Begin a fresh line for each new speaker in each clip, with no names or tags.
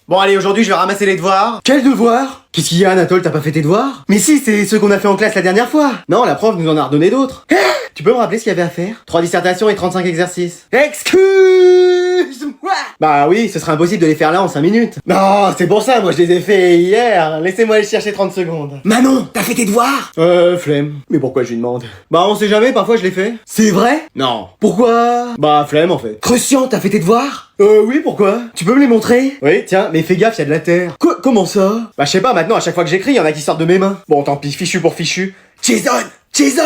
Bon allez, aujourd'hui je vais ramasser les devoirs. Quels devoirs? Qu'est-ce qu'il y a, Anatole, t'as pas fait tes devoirs? Mais si, c'est ceux qu'on a fait en classe la dernière fois. Non, la prof nous en a redonné d'autres. Tu peux me rappeler ce qu'il y avait à faire? 3 dissertations et 35 exercices. Excuse-moi. Bah oui, ce serait impossible de les faire là en 5 minutes. Non, c'est pour ça, moi je les ai fait hier. Laissez-moi aller chercher 30 secondes. Manon, t'as fait tes devoirs? Flemme. Mais pourquoi je lui demande? Bah on sait jamais, parfois je les fais. C'est vrai? Non. Pourquoi? Bah flemme en fait. Crucian, t'as fait tes devoirs? Oui, pourquoi? Tu peux me les montrer? Oui, tiens, mais fais gaffe, y a de la terre. Quoi? Comment ça? Bah je sais pas, maintenant à chaque fois que j'écris, y en a qui sortent de mes mains. Bon, tant pis, fichu pour fichu. Jason! Jason!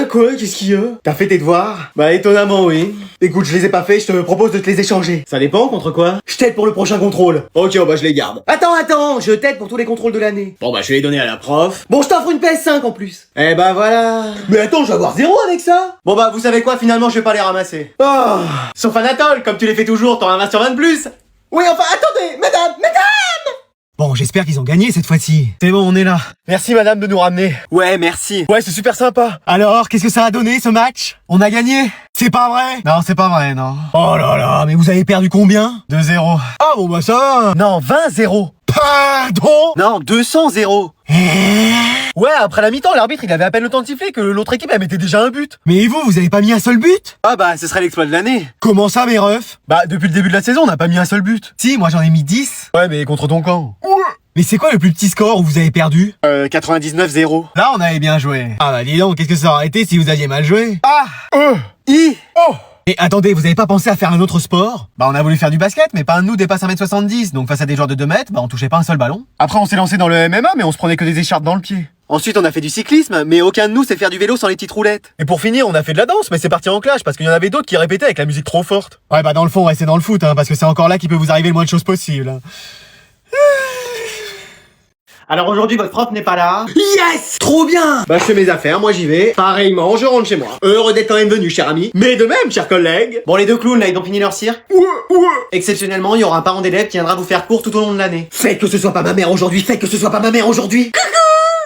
Quoi? Qu'est-ce qu'il y a? T'as fait tes devoirs? Bah étonnamment oui. Écoute, je les ai pas faits, je te propose de te les échanger. Ça dépend, contre quoi? Je t'aide pour le prochain contrôle. Ok, bah je les garde. Attends, je t'aide pour tous les contrôles de l'année. Bon bah je vais les donner à la prof. Bon, je t'offre une PS5 en plus. Eh bah voilà. Mais attends, je vais avoir 0 avec ça. Bon bah vous savez quoi, finalement je vais pas les ramasser. Oh. Sauf Anatole, comme tu les fais toujours, t'en as 20 sur 20 de plus. Oui, enfin, attendez, mesdames! Bon, j'espère qu'ils ont gagné cette fois-ci. C'est bon, on est là. Merci madame de nous ramener. Ouais, merci. Ouais, c'est super sympa. Alors, qu'est-ce que ça a donné ce match? On a gagné? C'est pas vrai? Non, c'est pas vrai, non. Oh là là, mais vous avez perdu combien? 2-0. Ah bon bah ça va. Non, 20-0. Pardon? Non, 200-0. Ouais, après la mi-temps, l'arbitre il avait à peine le temps de siffler que l'autre équipe elle mettait déjà un but. Mais vous avez pas mis un seul but? Ah bah, ce serait l'exploit de l'année. Comment ça, mes refs? Bah, depuis le début de la saison, on n'a pas mis un seul but. Si, moi j'en ai mis 10. Ouais, mais contre ton camp. Mais c'est quoi le plus petit score où vous avez perdu? 99-0. Là, on avait bien joué. Ah bah dis donc, qu'est-ce que ça aurait été si vous aviez mal joué? Ah! Oh! Et attendez, vous avez pas pensé à faire un autre sport? Bah on a voulu faire du basket, mais pas un de nous dépasse 1m70, donc face à des joueurs de 2 mètres, bah on touchait pas un seul ballon. Après on s'est lancé dans le MMA, mais on se prenait que des écharpes dans le pied. Ensuite on a fait du cyclisme, mais aucun de nous sait faire du vélo sans les petites roulettes. Et pour finir, on a fait de la danse, mais c'est parti en clash, parce qu'il y en avait d'autres qui répétaient avec la musique trop forte. Ouais bah dans le fond, restez dans le foot, hein, parce que c'est encore là qu'il peut vous arriver le moins de choses possible. Hein. Alors aujourd'hui votre prof n'est pas là. Yes! Trop bien! Bah je fais mes affaires, moi j'y vais. Pareillement, je rentre chez moi. Heureux d'être quand même venu, cher ami. Mais de même, chers collègues. Bon les deux clowns là, ils ont fini leur cirque. Ouais. Exceptionnellement, il y aura un parent d'élève qui viendra vous faire cours tout au long de l'année. Faites que ce soit pas ma mère aujourd'hui,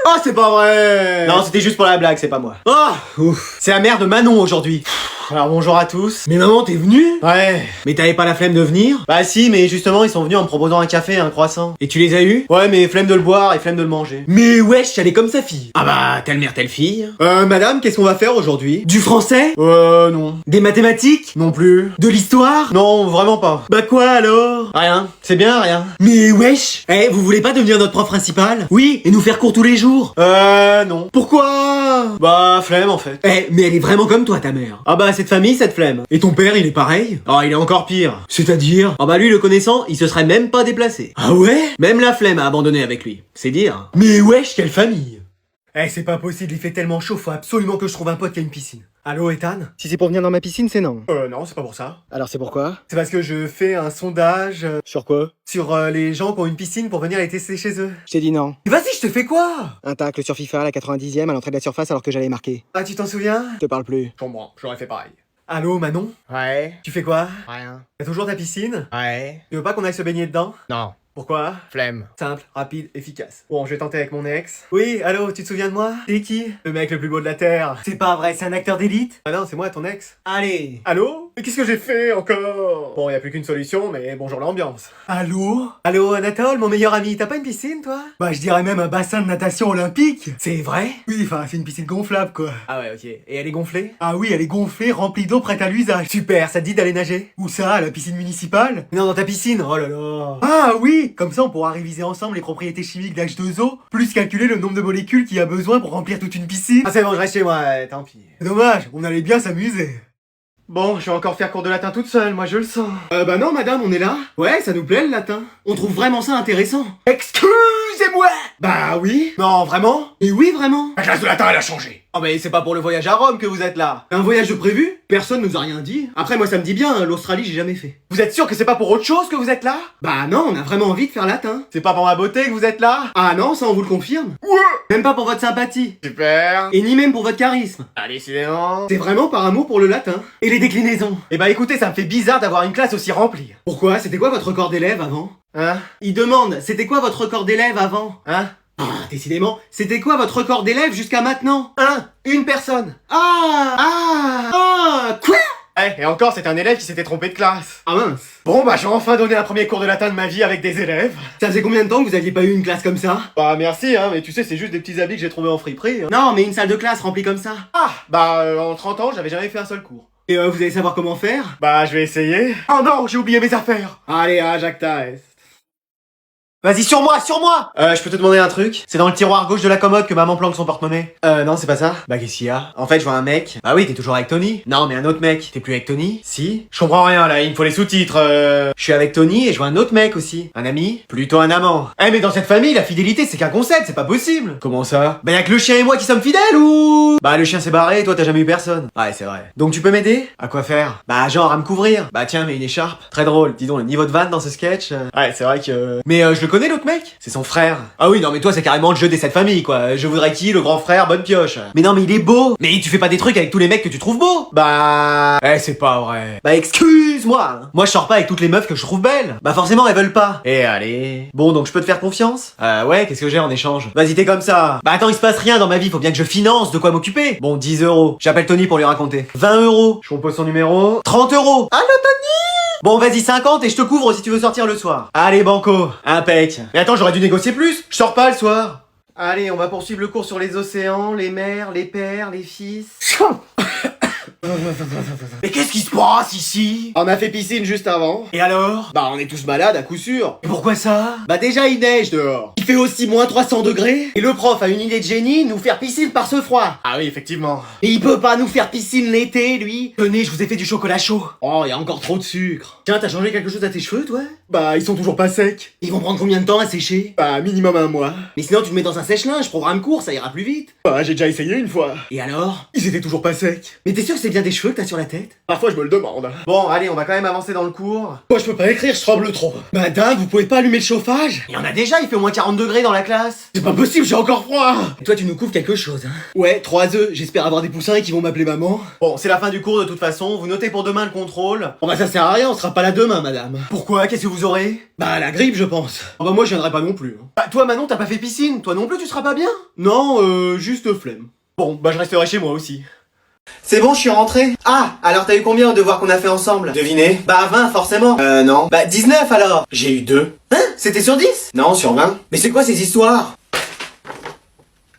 Oh, c'est pas vrai! Non, c'était juste pour la blague, c'est pas moi. Oh, ouf. C'est la mère de Manon aujourd'hui. Alors bonjour à tous. Mais maman, t'es venue? Ouais. Mais t'avais pas la flemme de venir? Bah si, mais justement, ils sont venus en me proposant un café et un croissant. Et tu les as eus? Ouais, mais flemme de le boire et flemme de le manger. Mais wesh, elle est comme sa fille. Ah bah, telle mère, telle fille. Madame, qu'est-ce qu'on va faire aujourd'hui? Du français? Non. Des mathématiques? Non plus. De l'histoire? Non, vraiment pas. Bah quoi alors? Rien. C'est bien, rien. Mais wesh! Vous voulez pas devenir notre prof principal? Oui, et nous faire cours tous les jours? Non. Pourquoi? Bah, flemme en fait. Mais elle est vraiment comme toi, ta mère. Ah bah, cette famille, cette flemme. Et ton père, il est pareil? Ah, il est encore pire. C'est-à-dire? Ah bah, lui, le connaissant, il se serait même pas déplacé. Ah ouais? Même la flemme a abandonné avec lui. C'est dire. Mais wesh, quelle famille! C'est pas possible, il fait tellement chaud, faut absolument que je trouve un pote qui a une piscine. Allô, Ethan? Si c'est pour venir dans ma piscine, c'est non. Non, c'est pas pour ça. Alors c'est pourquoi? C'est parce que je fais un sondage... Sur quoi? Sur les gens qui ont une piscine pour venir les tester chez eux. Je t'ai dit non. Vas-y, je te fais quoi? Un tacle sur FIFA à la 90e à l'entrée de la surface alors que j'allais marquer. Ah, tu t'en souviens? Je te parle plus. Je comprends, j'aurais fait pareil. Allô, Manon? Ouais. Tu fais quoi? Rien. T'as toujours ta piscine? Ouais. Tu veux pas qu'on aille se baigner dedans? Non. Pourquoi? Flemme. Simple, rapide, efficace. Bon, je vais tenter avec mon ex. Oui, allô, tu te souviens de moi? C'est qui? Le mec le plus beau de la Terre. C'est pas vrai, c'est un acteur d'élite? Ah non, c'est moi, ton ex. Allez. Allô? Mais qu'est-ce que j'ai fait encore? Bon, y a plus qu'une solution, mais bonjour l'ambiance. Allô? Allô, Anatole, mon meilleur ami, t'as pas une piscine, toi? Bah, je dirais même un bassin de natation olympique. C'est vrai? Oui, enfin, c'est une piscine gonflable, quoi. Ah ouais, ok. Et elle est gonflée? Ah oui, elle est gonflée, remplie d'eau prête à l'usage. Super, ça te dit d'aller nager? Où ça, à la piscine municipale? Non, dans ta piscine, oh là là. Ah oui! Comme ça on pourra réviser ensemble les propriétés chimiques d'H2O, plus calculer le nombre de molécules qu'il y a besoin pour remplir toute une piscine. Ah c'est bon, je reste chez moi, tant pis. Dommage, on allait bien s'amuser. Bon, je vais encore faire cours de latin toute seule, moi je le sens. Bah non madame, on est là. Ouais, ça nous plaît le latin. On trouve vraiment ça intéressant. Excusez-moi. Bah oui. Non, vraiment? Et oui, vraiment. La classe de latin, elle a changé. Oh mais c'est pas pour le voyage à Rome que vous êtes là. Un voyage de prévu? Personne nous a rien dit. Après moi ça me dit bien, hein, l'Australie j'ai jamais fait. Vous êtes sûr que c'est pas pour autre chose que vous êtes là? Bah non, on a vraiment envie de faire latin. C'est pas pour ma beauté que vous êtes là? Ah non, ça on vous le confirme. Ouais. Même pas pour votre sympathie. Super. Et ni même pour votre charisme. Allez, décidément. C'est vraiment par amour pour le latin. Et les déclinaisons. Eh bah écoutez, ça me fait bizarre d'avoir une classe aussi remplie. Pourquoi? C'était quoi votre record d'élèves avant? Hein? Il demande, c'était quoi votre record d'élèves avant? Hein? Ah, décidément, c'était quoi votre record d'élèves jusqu'à maintenant? Une personne. Quoi? Ouais, et encore, c'était un élève qui s'était trompé de classe.
Ah mince.
Bon, bah j'ai enfin donné un premier cours de latin de ma vie avec des élèves.
Ça faisait combien de temps que vous aviez pas eu une classe comme ça?
Bah merci, hein, mais tu sais, c'est juste des petits habits que j'ai trouvés en friperie. Hein.
Non, mais une salle de classe remplie comme ça.
Ah, bah en 30 ans, j'avais jamais fait un seul cours.
Et vous allez savoir comment faire?
Bah je vais essayer. Oh non, j'ai oublié mes affaires.
Allez, Jacques Taès.
Vas-y, sur moi, sur moi. Je peux te demander un truc? C'est dans le tiroir gauche de la commode que maman planque son porte-monnaie. Non, c'est pas ça. Bah qu'est-ce qu'il y a? En fait, je vois un mec. Bah oui, t'es toujours avec Tony. Non, mais un autre mec. T'es plus avec Tony? Si. Je comprends rien là, il me faut les sous-titres. Je suis avec Tony et je vois un autre mec aussi. Un ami? Plutôt un amant. Eh mais dans cette famille, la fidélité c'est qu'un concept, c'est pas possible. Comment ça? Bah y'a que le chien et moi qui sommes fidèles ou? Bah le chien s'est barré et toi t'as jamais eu personne. Ouais, c'est vrai. Donc tu peux m'aider? À quoi faire? Bah genre à me couvrir. Bah tiens, mais une écharpe. Très drôle. Dis donc le niveau de vanne dans ce sketch. Ouais, c'est vrai que. Mais je le connais l'autre mec? C'est son frère. Ah oui, non mais toi c'est carrément le jeu des 7 familles quoi. Je voudrais qui? Le grand frère, bonne pioche. Mais non mais il est beau. Mais tu fais pas des trucs avec tous les mecs que tu trouves beaux. Bah... c'est pas vrai. Bah excuse-moi. Moi je sors pas avec toutes les meufs que je trouve belles. Bah forcément elles veulent pas. Et allez. Bon donc je peux te faire confiance? Ouais, qu'est-ce que j'ai en échange? Vas-y t'es comme ça. Bah attends, il se passe rien dans ma vie, faut bien que je finance de quoi m'occuper. Bon 10 euros. J'appelle Tony pour lui raconter. 20 euros. Je compose son numéro. 30 euros. Allô Tony? Bon vas-y 50 et je te couvre si tu veux sortir le soir. Allez banco. Impec. Mais attends, j'aurais dû négocier plus. Je sors pas le soir. Allez, on va poursuivre le cours sur les océans, les mers, les pères, les fils. Mais qu'est-ce qui se passe ici?
On a fait piscine juste avant.
Et alors?
Bah on est tous malades à coup sûr.
Et pourquoi ça?
Bah déjà il neige dehors. Il fait aussi moins 300 degrés. Et le prof a une idée de génie, nous faire piscine par ce froid.
Ah oui, effectivement.
Et il peut pas nous faire piscine l'été lui.
Tenez, je vous ai fait du chocolat chaud.
Oh, y a encore trop de sucre.
Tiens, t'as changé quelque chose à tes cheveux, toi?
Bah ils sont toujours pas secs. Ils vont prendre combien de temps à sécher? Bah minimum 1 mois. Mais sinon tu te mets dans un sèche-linge, programme court, ça ira plus vite.
Bah j'ai déjà essayé une fois.
Et alors?
Ils étaient toujours pas secs.
Mais t'es sûr que c'est bien des cheveux que t'as sur la tête?
Parfois je me le demande. Bon, allez, on va quand même avancer dans le cours.
Moi je peux pas écrire, je tremble trop. Madame, vous pouvez pas allumer le chauffage?
Il y en a déjà, il fait au moins 40 degrés dans la classe.
C'est pas possible, j'ai encore froid. Et toi tu nous couvres quelque chose, hein? Ouais, 3 œufs, j'espère avoir des poussins et qu'ils vont m'appeler maman.
Bon, c'est la fin du cours de toute façon, vous notez pour demain le contrôle.
Bon bah ça sert à rien, on sera pas là demain, madame.
Pourquoi? Qu'est-ce que vous aurez?
Bah la grippe je pense. Oh bah moi je viendrai pas non plus.
Bah toi Manon, t'as pas fait piscine, toi non plus tu seras pas bien?
Non, juste flemme.
Bon, bah je resterai chez moi aussi. C'est bon, je suis rentré. Ah, alors t'as eu combien aux devoirs qu'on a fait ensemble? Devinez. Bah 20 forcément. Non. Bah 19 alors. J'ai eu 2. Hein? C'était sur 10? Non, sur 20. Mais c'est quoi ces histoires?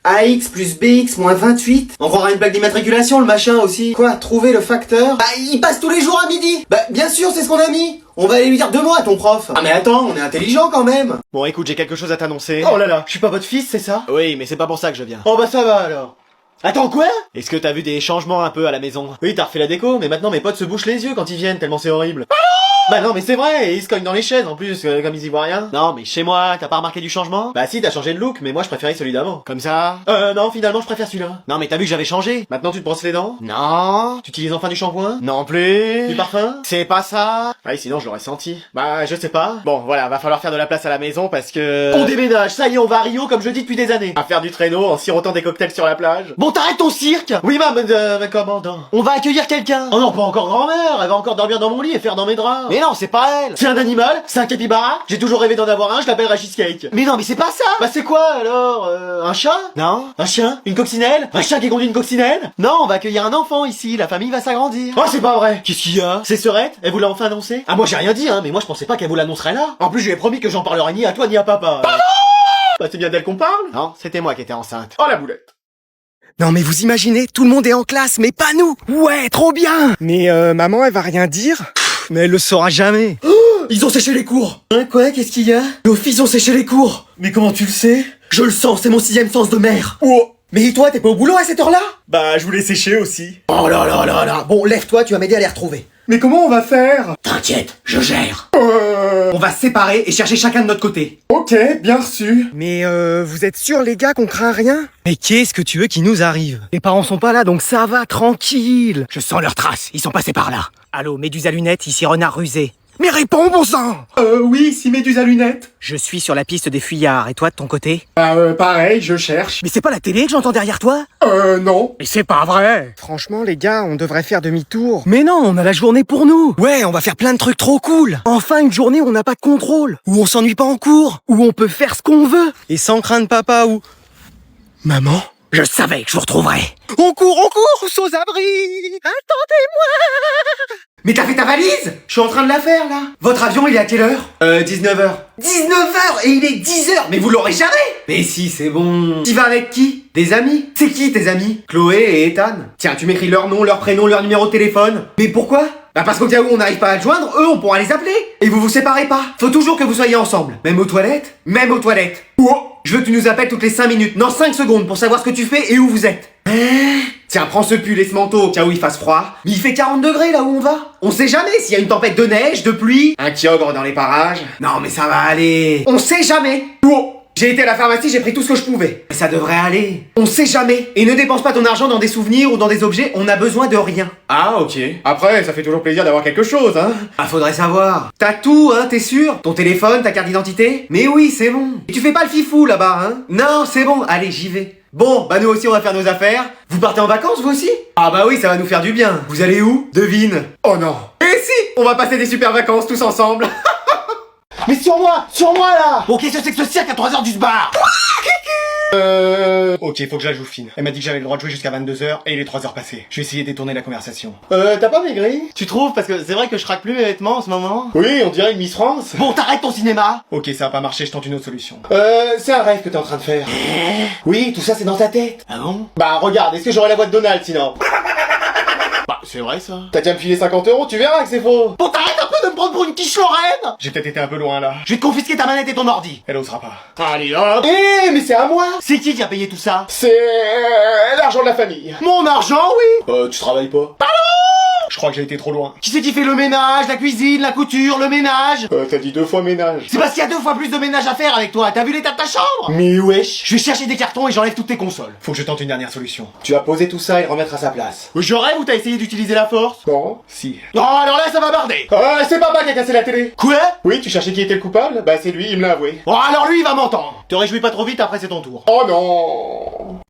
AX plus BX moins 28. On croirait une blague d'immatriculation, le machin aussi. Quoi? Trouver le facteur? Bah il passe tous les jours à midi. Bah bien sûr, c'est ce qu'on a mis. On va aller lui dire 2 mots à ton prof. Ah mais attends, on est intelligent quand même. Bon écoute, j'ai quelque chose à t'annoncer.
Oh là là, je suis pas votre fils, c'est ça?
Oui, mais c'est pas pour ça que je viens.
Oh bah ça va alors. Attends quoi?
Est-ce que t'as vu des changements un peu à la maison? Oui, t'as refait la déco, mais maintenant mes potes se bouchent les yeux quand ils viennent, tellement c'est horrible. Bah non mais c'est vrai, et ils se cognent dans les chaises en plus, comme ils y voient rien. Non mais chez moi, t'as pas remarqué du changement? Bah si, t'as changé de look, mais moi je préférais celui d'avant. Comme ça? Non, finalement je préfère celui-là. Non mais t'as vu que j'avais changé? Maintenant tu te brosses les dents? Non. Tu utilises enfin du shampoing? Non plus. Du parfum? C'est pas ça. Ouais, sinon je l'aurais senti. Bah je sais pas. Bon voilà, va falloir faire de la place à la maison parce que...
On déménage, ça y est, on va à Rio comme je dis depuis des années.
À faire du traîneau en sirotant des cocktails sur la plage.
Bon t'arrêtes ton cirque.
Oui ma commandant.
On va accueillir quelqu'un.
Oh non, pas encore grand-mère, elle va encore dormir dans mon lit et faire dans mes draps.
Mais non, c'est pas elle.
C'est un animal? C'est un capybara? J'ai toujours rêvé d'en avoir un, je l'appellerai Cheesecake.
Mais non, mais c'est pas ça.
Bah c'est quoi alors? Un chat?
Non.
Un chien? Une coccinelle? Un chien qui conduit une coccinelle?
Non, on va accueillir un enfant ici, la famille va s'agrandir.
Oh c'est pas vrai.
Qu'est-ce qu'il y a?
C'est Serette? Elle vous l'a enfin annoncé?
Ah moi j'ai rien dit hein, mais moi je pensais pas qu'elle vous l'annoncerait là.
En plus je lui ai promis que j'en parlerai ni à toi ni à papa.
Pardon.
Bah c'est bien d'elle qu'on parle? Non, c'était moi qui étais enceinte. Oh la boulette.
Non mais vous imaginez, tout le monde est en classe, mais pas nous. Ouais, trop bien. Mais maman elle va rien dire? Mais elle le saura jamais. Ils ont séché les cours. Hein, quoi? Qu'est-ce qu'il y a? Nos fils ont séché les cours.
Mais comment tu le sais?
Je le sens, c'est mon 6ème sens de mère.
Oh.
Mais toi, t'es pas au boulot à cette heure-là?
Bah je voulais sécher aussi.
Oh là là là là. Bon, lève-toi, tu vas m'aider à les retrouver.
Mais comment on va faire?
T'inquiète, je gère. On va se séparer et chercher chacun de notre côté.
Ok, bien reçu.
Mais vous êtes sûrs les gars qu'on craint rien? Mais qu'est-ce que tu veux qui nous arrive? Les parents sont pas là donc ça va, tranquille. Je sens leurs traces, ils sont passés par là. Allô, Méduse à lunettes, ici Renard rusé. Mais réponds, bon sang!
Oui, ici Méduse à lunettes.
Je suis sur la piste des fuyards, et toi de ton côté?
Pareil, je cherche.
Mais c'est pas la télé que j'entends derrière toi?
Non.
Mais c'est pas vrai! Franchement, les gars, on devrait faire demi-tour. Mais non, on a la journée pour nous! Ouais, on va faire plein de trucs trop cool! Enfin, une journée où on n'a pas de contrôle, où on s'ennuie pas en cours, où on peut faire ce qu'on veut, et sans craindre papa ou... Maman? Je savais que je vous retrouverais. On court aux abris. Attendez-moi.
Mais t'as fait ta valise? Je suis en train de la faire, là. Votre avion, il est à quelle heure? 19h. 19h et il est 10h. Mais vous l'aurez jamais. Mais si, c'est bon. Tu vas avec qui? Des amis? C'est qui tes amis? Chloé et Ethan. Tiens, tu m'écris leur nom, leur prénom, leur numéro de téléphone. Mais pourquoi? Bah parce qu'au cas où on n'arrive pas à le joindre, eux on pourra les appeler. Et vous vous séparez pas. Faut toujours que vous soyez ensemble. Même aux toilettes? Même aux toilettes. Oh, je veux que tu nous appelles toutes les 5 minutes. Non, 5 secondes pour savoir ce que tu fais et où vous êtes. Tiens, prends ce pull et ce manteau au cas où il fasse froid. Mais il fait 40 degrés là où on va. On sait jamais s'il y a une tempête de neige, de pluie, un kyogre dans les parages. Non mais ça va aller. On sait jamais. Oh, j'ai été à la pharmacie, j'ai pris tout ce que je pouvais. Mais ça devrait aller. On sait jamais. Et ne dépense pas ton argent dans des souvenirs ou dans des objets, on a besoin de rien. Ah ok. Après, ça fait toujours plaisir d'avoir quelque chose, hein. Ah, faudrait savoir. T'as tout, hein, t'es sûr? Ton téléphone, ta carte d'identité? Mais oui, c'est bon. Et tu fais pas le fifou là-bas, hein? Non, c'est bon, allez, j'y vais. Bon, bah nous aussi on va faire nos affaires. Vous partez en vacances vous aussi? Ah bah oui, ça va nous faire du bien. Vous allez où? Devine. Oh non. Et si, on va passer des super vacances tous ensemble.
Mais sur moi là. Bon, qu'est-ce que c'est que ce cirque à 3h du bar? Ok, faut que je la joue fine. Elle m'a dit que j'avais le droit de jouer jusqu'à 22h et il est 3h passées. Je vais essayer de détourner la conversation.
T'as pas maigri? Tu trouves? Parce que c'est vrai que je craque plus mes vêtements en ce moment.
Oui, on dirait une Miss France.
Bon, t'arrêtes ton cinéma.
Ok, ça va pas marcher, je tente une autre solution.
C'est un rêve que t'es en train de faire.
Oui, tout ça c'est dans ta tête.
Ah bon?
Bah regarde, est-ce que j'aurai la voix de Donald sinon?
Bah, c'est vrai ça.
T'as qu'à me filer 50 €, tu verras que c'est faux.
Bon, t'arrêtes un peu de me prendre pour une quiche Lorraine.
J'ai peut-être été un peu loin là.
Je vais te confisquer ta manette et ton ordi.
Elle osera pas.
Allez hop.
Mais c'est à moi.
C'est qui a payé tout ça?
C'est l'argent de la famille.
Mon argent, oui.
Tu travailles pas?
Pardon.
Je crois que j'ai été trop loin.
Qui c'est qui fait le ménage, la cuisine, la couture, le ménage?
T'as dit 2 fois ménage.
C'est parce qu'il y a 2 fois plus de ménage à faire avec toi. T'as vu l'état de ta chambre?
Mais wesh.
Je vais chercher des cartons et j'enlève toutes tes consoles.
Faut que je tente une dernière solution. Tu vas poser tout ça et le remettre à sa place.
Je rêve ou t'as essayé d'utiliser la force?
Non. Si.
Non, alors là ça va barder.
C'est papa qui a cassé la télé.
Quoi?
Oui, tu cherchais qui était le coupable? Bah c'est lui, il me l'a avoué.
Bon alors lui il va m'entendre. Te réjouis pas trop vite, après c'est ton tour.
Oh non.